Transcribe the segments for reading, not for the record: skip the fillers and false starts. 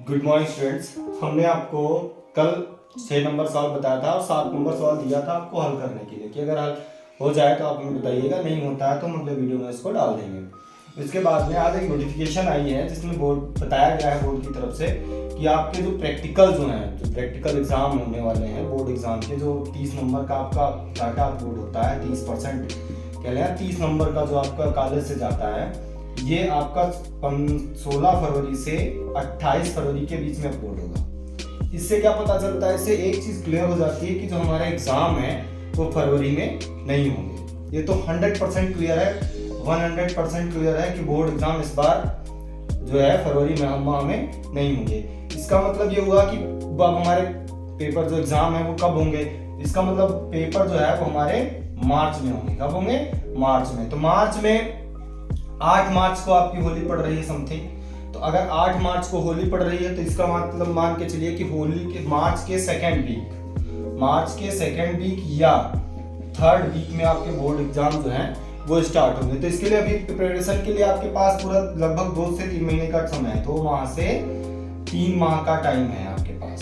Good morning students. हमने आपको कल 6 नंबर सवाल बताया था और 7 नंबर सवाल दिया था आपको हल करने के लिए कि अगर हल हो जाए तो आप हमें बताइएगा, नहीं होता है तो हम अगले वीडियो में इसको डाल देंगे। इसके बाद में आज एक नोटिफिकेशन आई है जिसमें बोर्ड बताया गया है बोर्ड की तरफ से कि आपके जो प्रैक्टिकल जो प्रैक्टिकल एग्जाम होने वाले हैं बोर्ड एग्जाम के, जो 30 नंबर का आपका डाटा बोर्ड होता है, 30% कह लें 30 नंबर का जो आपका कॉलेज से जाता है, ये आपका 16 फरवरी से 28 फरवरी के बीच में अपलोड होगा। इससे क्या पता चलता है, इससे एक चीज क्लियर हो जाती है कि जो हमारा एग्जाम है वो फरवरी में नहीं होंगे। ये तो 100% क्लियर है, 100% क्लियर है कि बोर्ड एग्जाम इस बार जो है फरवरी माह में नहीं होंगे। इसका मतलब ये हुआ कि अब हमारे पेपर जो एग्जाम है वो कब होंगे, इसका मतलब पेपर जो है वो हमारे मार्च में होंगे। कब होंगे? मार्च में। तो मार्च में 8 मार्च को आपकी होली पड़ रही है समथिंग। तो अगर 8 मार्च को होली पड़ रही है तो इसका मतलब मान के चलिए कि होली के मार्च के सेकेंड वीक या थर्ड वीक में आपके बोर्ड एग्जाम जो हैं वो स्टार्ट होंगे। तो इसके लिए अभी प्रिपरेशन के लिए आपके पास पूरा लगभग 2 से 3 महीने का समय है, 2 माह से 3 माह का टाइम है आपके पास।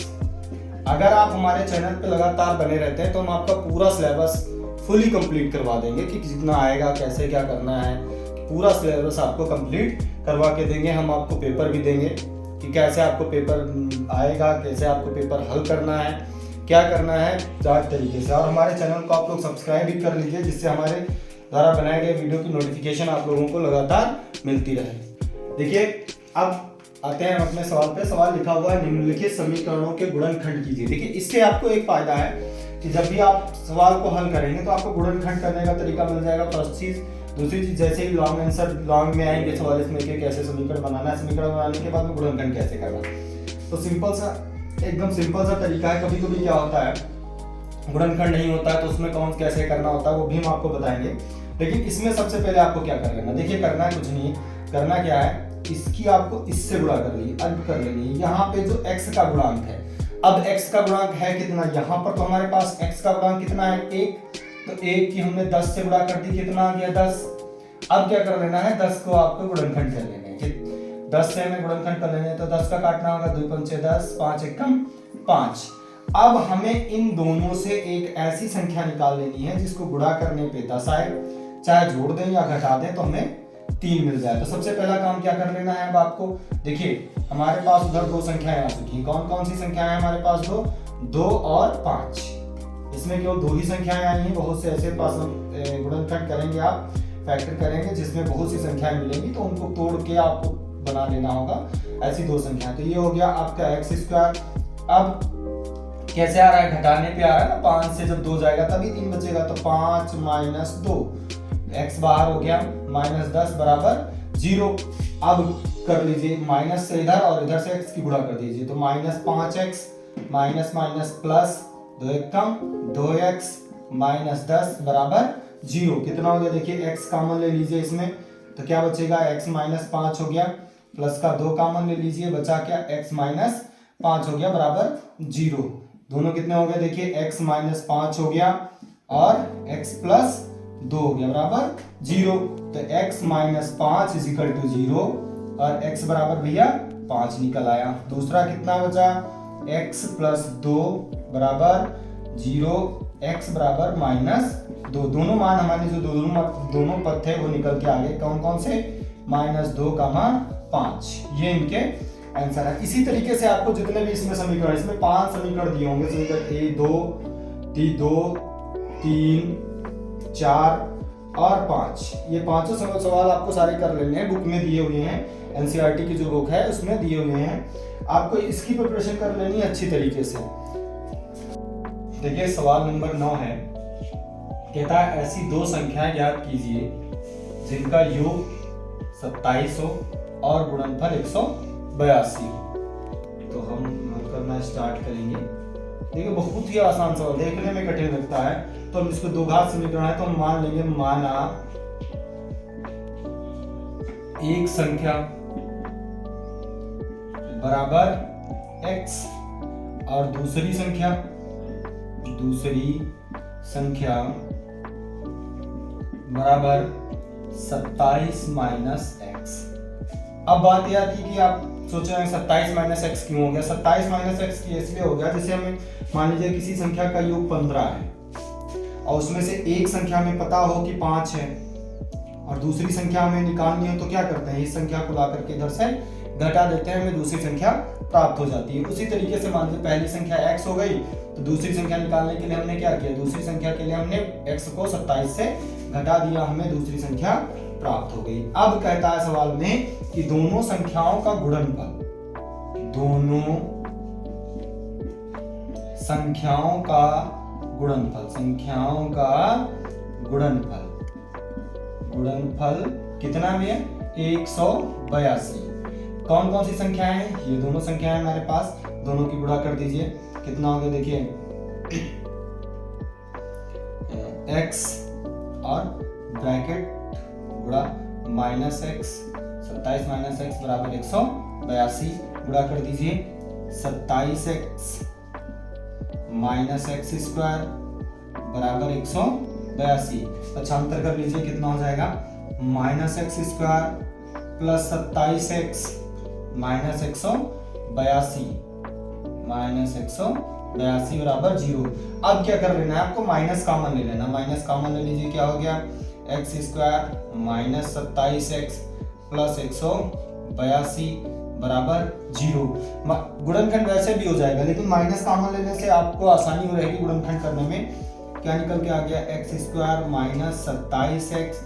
अगर आप हमारे चैनल पे लगातार बने रहते हैं तो हम आपका पूरा सिलेबस फुली कंप्लीट करवा देंगे कि कितना आएगा, कैसे क्या करना है, पूरा सिलेबस आपको कंप्लीट करवा के देंगे। हम आपको पेपर भी देंगे कि कैसे आपको पेपर आएगा, कैसे आपको पेपर हल करना है, क्या करना है चार तरीके से। और हमारे चैनल को आप लोग सब्सक्राइब भी कर लीजिए जिससे हमारे द्वारा बनाए गए वीडियो की नोटिफिकेशन आप लोगों को लगातार मिलती रहे। देखिए अब आते हैं अपने सवाल पे। सवाल लिखा हुआ है निम्नलिखित समीकरणों के गुणनखंड कीजिए। देखिए इससे आपको एक फायदा है कि जब भी आप सवाल को हल करेंगे तो आपको गुणनखंड करने का तरीका मिल जाएगा, फर्स्ट चीज। दूसरी चीज, जैसे ही लॉन्ग आंसर लॉन्ग में आएंगे सवाल इसमें कि कैसे समीकरण बनाना है, समीकरण बनाने के बाद में गुणनखंड कैसे करना। तो सिंपल सा एकदम सिंपल सा तरीका है। कभी कभी क्या होता है गुणनखंड नहीं होता है तो उसमें कौन कैसे करना होता है वो भी हम आपको बताएंगे। लेकिन इसमें सबसे पहले आपको क्या कर लेना, देखिए करना है कुछ नहीं, करना क्या है, इसकी आपको इससे गुणा कर ली, अंक कर लेनी है। यहाँ पे जो x का गुणांक है, अब x का गुणांक है कितना, यहाँ पर तो हमारे पास x का गुणांक कितना है 1, तो 1 की हमने 10 से गुणा कर दी, कितना आ गया 10। अब क्या कर लेना है, 10 को आपको गुणनखंड कर लेना है। 10 से हमें गुणनखंड कर लेना है तो 10 का काटना होगा, 2 पंचे 10, 5 एकम 5। अब हमें इन दोनों से एक ऐसी संख्या निकाल लेनी है जिसको गुणा करने पे 10 आए, चाहे जोड़ दें या घटा दें तो हमें 3 मिल जाए। तो सबसे पहला काम क्या कर लेना है अब आपको, देखिए हमारे पास उधर 2 संख्याएं आ चुकी हैं। कौन कौन सी संख्याएं हैं हमारे पास? 2 और 5। इसमें केवल 2 ही संख्याएं आई हैं। बहुत से ऐसे पास गुणनखंड करेंगे आप, फैक्टर करेंगे जिसमें बहुत सी संख्याएं मिलेंगी तो उनको तोड़ के आपको बना लेना होगा ऐसी 2 संख्याएं। तो ये हो गया आपका x²। अब कैसे आ रहा है, घटाने पे आ रहा है ना, 5 से जब 2 जाएगा तभी 3 बचेगा। तो 5 - 2, x बाहर हो गया, -10 बराबर 0। अब कर लीजिए माइनस से इधर और इधर से x की गुणा कर दीजिए, तो -5x माइनस माइनस प्लस 2 एकम 2x -10 बराबर 0। कितना हो गया, देखिए x कॉमन ले लीजिए इसमें, तो क्या बचेगा, x -5 हो गया, प्लस का 2 कॉमन ले लीजिए, बचा क्या, x -5 हो गया बराबर 0। दोनों कितने हो गए, देखिए x -5 हो गया और x + 2 हो गया बराबर 0। तो x - 5 = 0 और x बराबर भैया 5 निकल आया। दूसरा कितना बचा, x + 2 बराबर 0, x बराबर -2। दोनों मान हमारे जो दोनों पद थे वो निकल के आ गए। कौन कौन से, -2, 5। ये इनके आंसर है। इसी तरीके से आपको जितने भी इसमें समीकरण, इसमें 5 समीकरण दिए होंगे, समीकरण 1, 2, 3, 4 और 5। ये पांचों सवाल आपको सारे कर लेने हैं, बुक में दिए हुए हैं, एनसीईआरटी की जो बुक है उसमें दिए हुए हैं। आपको इसकी प्रिपरेशन कर लेनी है अच्छी तरीके से। देखिए सवाल नंबर 9 है, कहता है ऐसी 2 संख्याएं ज्ञात कीजिए जिनका योग 27 हो और गुणनफल 182 हो। तो हम करना स्टार्ट करेंगे। देखिए बहुत ही आसान सवाल, देखने में कठिन लगता है तो हम इसको 2 घात समीकरण है तो हम मान लेंगे, माना एक संख्या बराबर x और दूसरी संख्या बराबर 27 - x। अब बात यह आती है कि आप सोच रहे हैं 27 माइनस एक्स क्यों हो गया। 27 माइनस एक्स इसलिए हो गया, जैसे हमें मान लीजिए किसी संख्या का योग 15 है और उसमें से एक संख्या हमें पता हो कि 5 है और दूसरी संख्या हमें निकालनी हो, तो क्या करते हैं, इस संख्या को ला करके इधर से घटा देते हैं, हमें दूसरी संख्या प्राप्त हो जाती है। उसी तरीके से मान लीजिए पहली संख्या x हो गई, तो दूसरी संख्या निकालने के लिए हमने क्या किया, दूसरी संख्या के लिए हमने x को 27 से घटा दिया, हमें दूसरी संख्या प्राप्त हो गई। अब कहता है सवाल में कि दोनों संख्याओं का गुणनफल, दोनों संख्याओं का गुणनफल, संख्याओं का गुणनफल, गुणनफल कितना भी है 182। कौन कौन सी संख्याएं हैं, ये दोनों संख्याएं हमारे पास, दोनों की गुणा कर दीजिए, कितना हो गया देखिए x और ब्रैकेट गुणा माइनस एक्स, 27 माइनस एक्स बराबर 182, गुणा कर दीजिए 27x माइनस एक्स स्क्वायर बराबर 182। अच्छा अंतर कर लीजिए, कितना हो जाएगा, minus x square plus 27x minus 182, minus 182 बराबर 0। अब क्या कर लेना है आपको, माइनस कॉमन ले लेना, माइनस कॉमन ले लीजिए, क्या हो गया x square minus 27x plus 182 बराबर 0। गुणनखंड वैसे भी हो जाएगा, लेकिन माइनस कॉमन लेने से आपको आसानी हो रहेगी गुणनखंड करने में। क्या निकल के आ गया, x square minus 27x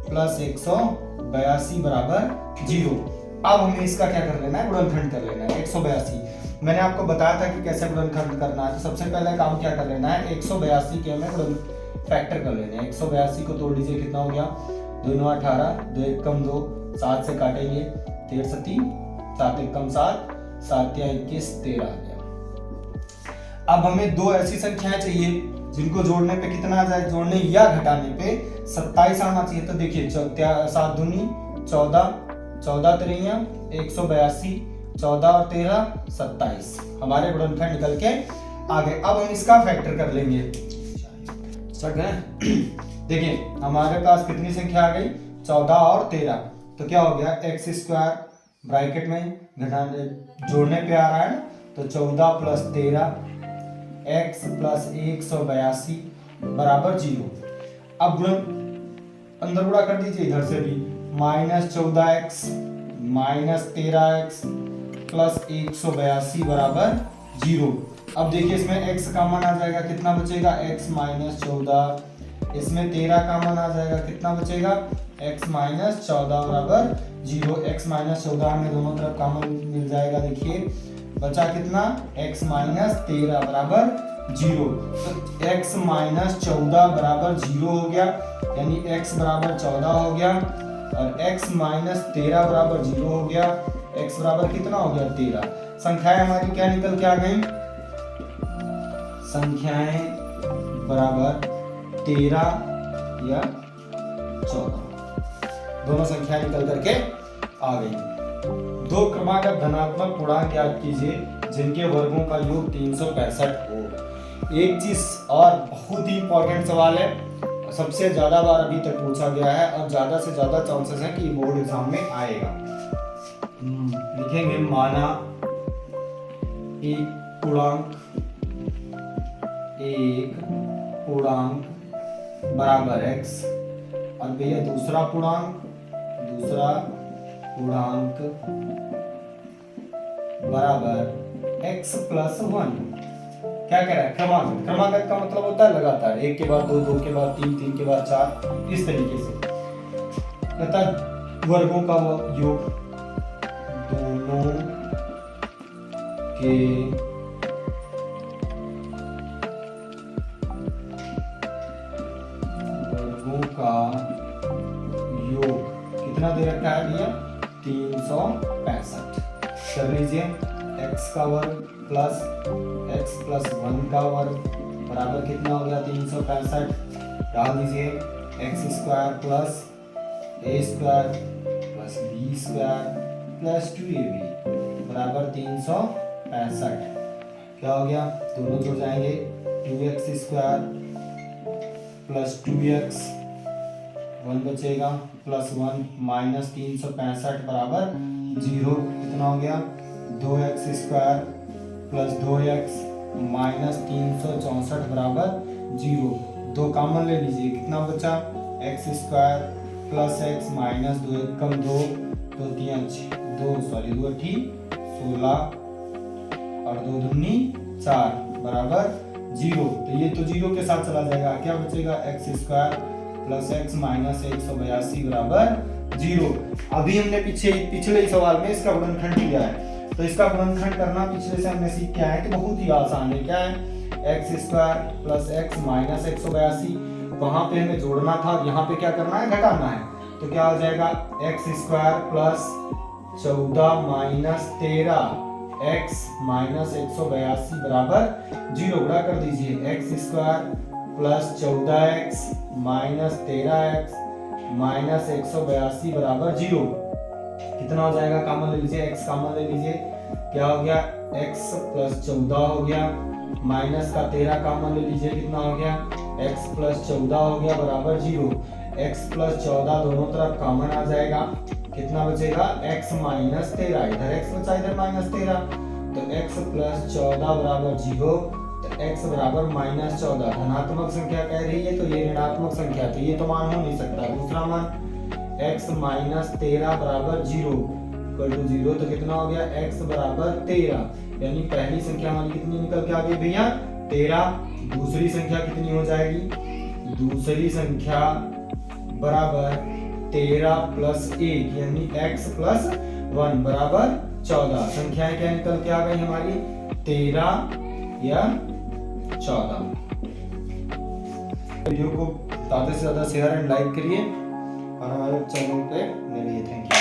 plus 182 बराबर 0। अब हमें इसका क्या कर लेना है, गुणनखंड कर लेना है 182। मैंने आपको बताया था कि कैसे गुणनखंड करना है, तो सबसे पहले काम क्या कर लेना है, 182 के हमें गुणन फैक्टर कर लेने हैं। 182 को तोड़ लीजिए, कितना हो गया, 2 9 18, 2 1 कम 2, 7 से काटेंगे 13 7 7 1 कम 7, 7 या 21 13 आ गया। अब हमें दो ऐसी संख्याएं चाहिए जिनको जोड़ने पे कितना आ जाए, जोड़ने या घटाने पे 27 आना चाहिए। तो देखिए 7 दूनी 14, 14 तिरिया 182, 14 और 13 27, हमारे गुणनखंड निकल के आ गए। अब हम इसका फैक्टर कर लेंगे, सट गए। देखिए हमारे पास कितनी संख्या आ गई, 14 और 13, तो क्या हो गया, एक्स स्क्वायर ब्रैकेट में घटाने जोड़ने पे आ रहा है, तो 14 प्लस 13 x प्लस 182 बराबर 0। अब गुणन अंदर गुणा कर दीजिए, इधर से भी minus 14x minus 13x plus 182 बराबर 0। अब देखिए इसमें x कॉमन आ जाएगा, कितना बचेगा, x माइनस 14, इसमें 13 कॉमन आ जाएगा, कितना बचेगा, x माइनस 14 बराबर 0। x माइनस 14 में दोनों तरफ कॉमन मिल जाएगा, देखिए बचा कितना, x माइनस 13 बराबर 0। तो x माइनस 14 बराबर 0 हो गया, यानी x बराबर 14 हो गया और x माइनस 13 बराबर 0 हो गया। x बराबर कितना हो गया, 13। संख्याएं हमारी क्या निकल के आ गई, संख्याएं बराबर 13 या 14, दोनों संख्याएं निकल करके आ गई। दो क्रमागत धनात्मक पूर्णांक याद कीजिए जिनके वर्गों का योग 365 हो। एक चीज और बहुत ही इंपॉर्टेंट सवाल है, सबसे ज्यादा बार अभी तक पूछा गया है और ज्यादा से ज्यादा चांसेस हैं कि बोर्ड एग्जाम में आएगा। लिखेंगे माना एक पूर्णांक बराबर x और भैया दूसरा पूर्णांक बराबर x प्लस 1। क्या कह रहा है, क्रमागत का मतलब होता है लगातार, एक के बाद दो, दो के बाद तीन, तीन के बाद चार, इस तरीके से कहता है वर्गों का योग, दोनों के वर्गों का योग कितना दे रखा है भैया, 365। कर लीजिए x का वर्ग प्लस x प्लस 1 का वर्ग बराबर कितना हो गया, 365। डाल दीजिए x square plus a square plus b square plus 2ab बराबर 365। क्या हो गया, दोनों जुड़ जाएंगे, 2x स्क्वायर प्लस 2x 1 बचेगा प्लस 1 माइनस 365 बराबर 0 कितना हो गया 2x² प्लस 2x माइनस 364 बराबर 0। 2 कॉमन ले लीजिए, कितना बचा x² प्लस x माइनस 2 कम 2 2 अठी 16 और 2 दूनी 4 बराबर 0। तो ये तो 0 के साथ चला जाएगा, क्या बचेगा x² प्लस x माइनस 182 बराबर 0। अभी हमने पिछले सवाल में इसका गुणनखंड किया है, तो इसका गुणनखंड करना पिछले से हमने सीख के आए कि बहुत ही आसान है। क्या है x² प्लस x माइनस 182, वहां पे हमें जोड़ना था, यहाँ पे क्या करना है घटाना है। तो क्या हो जाएगा x² plus 14 minus 13 x minus 182 बराबर 0। गुणा कर दीजिए x² plus 14x minus 13x minus 182 बराबर 0। कितना हो जाएगा, कॉमन ले लीजिए, x कॉमन ले लीजिए, क्या हो गया x प्लस 14 हो गया, माइनस का 13 कॉमन ले लीजिए, कितना हो गया x प्लस 14 हो गया बराबर 0। x प्लस 14 दोनों तरफ कॉमन आ जाएगा, कितना बचेगा x माइनस 13, इधर x बचा इधर माइनस 13, तो x प्लस 14 बराबर 0, तो x बराबर माइनस 14। धनात्मक संख्या कह रही है तो ये ऋणात्मक संख्या, तो ये तो मान हो नहीं सकता। दूसरा मान x माइनस 13 बराबर 0 इक्वल टू 0, तो कितना हो गया x बराबर 13, यानी पहली संख्या हमारी कितनी निकल के आ गई भैया 13। दूसरी संख्या कितनी हो जाएगी, दूसरी संख्या बराबर 13 प्लस 1 यानी x प्लस 1 बराबर 14। संख्याएं क्या निकल के आ गई हमारी 13 या 14। वीडियो को ज्यादा से ज्यादा शेयर एंड लाइक करिए और हमारे चैनल पे मिलिए। Thank you.